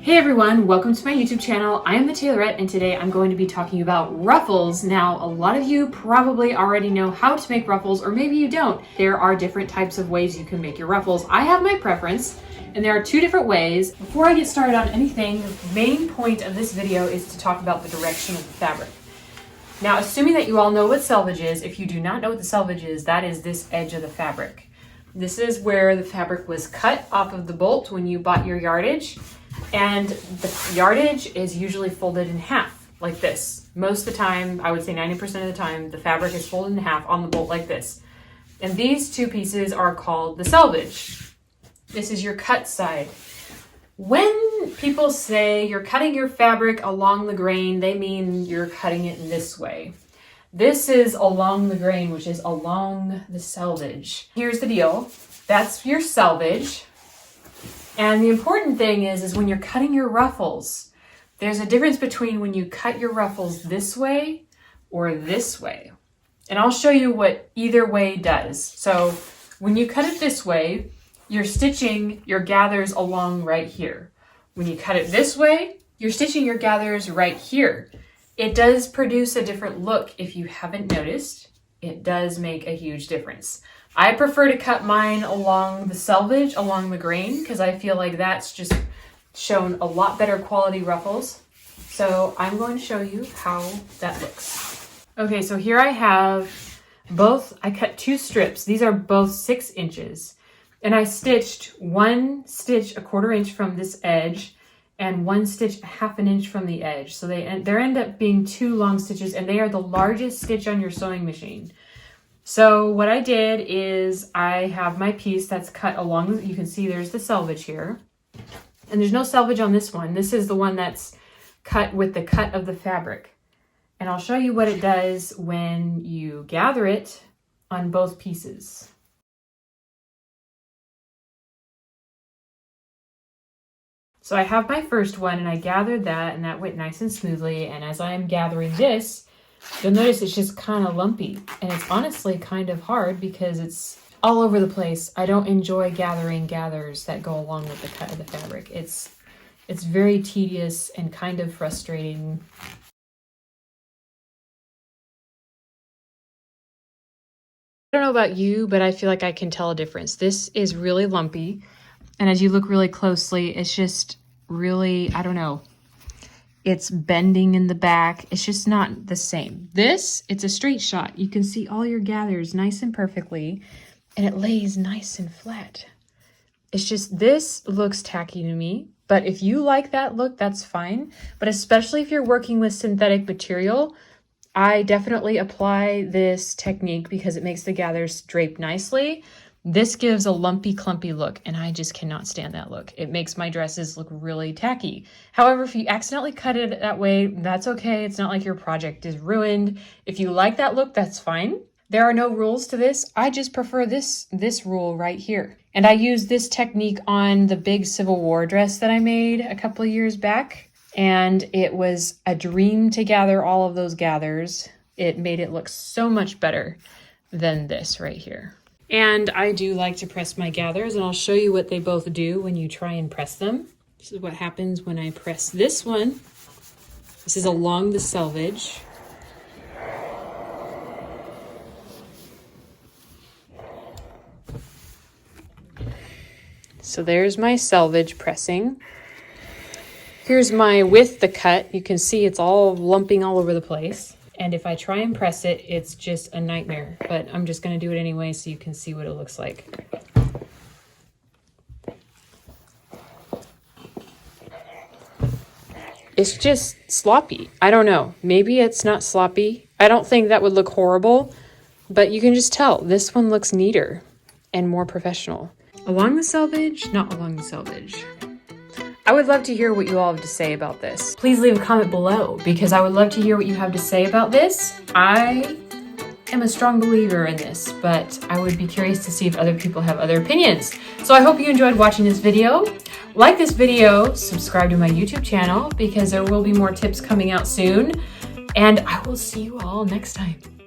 Hey everyone, welcome to my YouTube channel. I am the Taylorette and today I'm going to be talking about ruffles. Now, a lot of you probably already know how to make ruffles, or maybe you don't. There are different types of ways you can make your ruffles. I have my preference, and there are two different ways. Before I get started on anything, the main point of this video is to talk about the direction of the fabric. Now, assuming that you all know what selvage is, if you do not know what the selvage is, that is this edge of the fabric. This is where the fabric was cut off of the bolt when you bought your yardage. And the yardage is usually folded in half like this. Most of the time, I would say 90% of the time, the fabric is folded in half on the bolt like this. And these two pieces are called the selvage. This is your cut side. When people say you're cutting your fabric along the grain, they mean you're cutting it in this way. This is along the grain, which is along the selvage. Here's the deal. That's your selvage. And the important thing is when you're cutting your ruffles, there's a difference between when you cut your ruffles this way or this way. And I'll show you what either way does. So when you cut it this way, you're stitching your gathers along right here. When you cut it this way, you're stitching your gathers right here. It does produce a different look if you haven't noticed. It does make a huge difference. I prefer to cut mine along the selvage, along the grain, because I feel like that's just shown a lot better quality ruffles. So I'm going to show you how that looks. Okay, so here I have I cut two strips. These are both 6 inches. And I stitched one stitch a 1/4 inch from this edge and one stitch 1/2 inch from the edge. So there end up being 2 long stitches, and they are the largest stitch on your sewing machine. So what I did is I have my piece that's cut along, you can see there's the selvage here. And there's no selvage on this one. This is the one that's cut with the cut of the fabric. And I'll show you what it does when you gather it on both pieces. So I have my first one and I gathered that, and that went nice and smoothly. And as I'm gathering this, you'll notice it's just kind of lumpy, and it's honestly kind of hard because it's all over the place. I don't enjoy gathering gathers that go along with the cut of the fabric. It's very tedious and kind of frustrating. I don't know about you, but I feel like I can tell a difference. This is really lumpy, and as you look really closely, it's just really, I don't know. It's bending in the back. It's just not the same. This, it's a straight shot. You can see all your gathers nice and perfectly, and it lays nice and flat. It's just, this looks tacky to me, but if you like that look, that's fine. But especially if you're working with synthetic material, I definitely apply this technique because it makes the gathers drape nicely. This gives a lumpy, clumpy look, and I just cannot stand that look. It makes my dresses look really tacky. However, if you accidentally cut it that way, that's okay. It's not like your project is ruined. If you like that look, that's fine. There are no rules to this. I just prefer this rule right here. And I used this technique on the big Civil War dress that I made a couple of years back, and it was a dream to gather all of those gathers. It made it look so much better than this right here. And I do like to press my gathers, and I'll show you what they both do when you try and press them. This is what happens when I press this one. This is along the selvage. So there's my selvage pressing. Here's my with the cut. You can see it's all lumping all over the place. And if I try and press it, it's just a nightmare. But I'm just going to do it anyway so you can see what it looks like. It's just sloppy. I don't know. Maybe it's not sloppy. I don't think that would look horrible, but you can just tell this one looks neater and more professional. Along the selvage, not along the selvage. I would love to hear what you all have to say about this. Please leave a comment below because I would love to hear what you have to say about this. I am a strong believer in this, but I would be curious to see if other people have other opinions. So I hope you enjoyed watching this video. Like this video, subscribe to my YouTube channel because there will be more tips coming out soon, and I will see you all next time.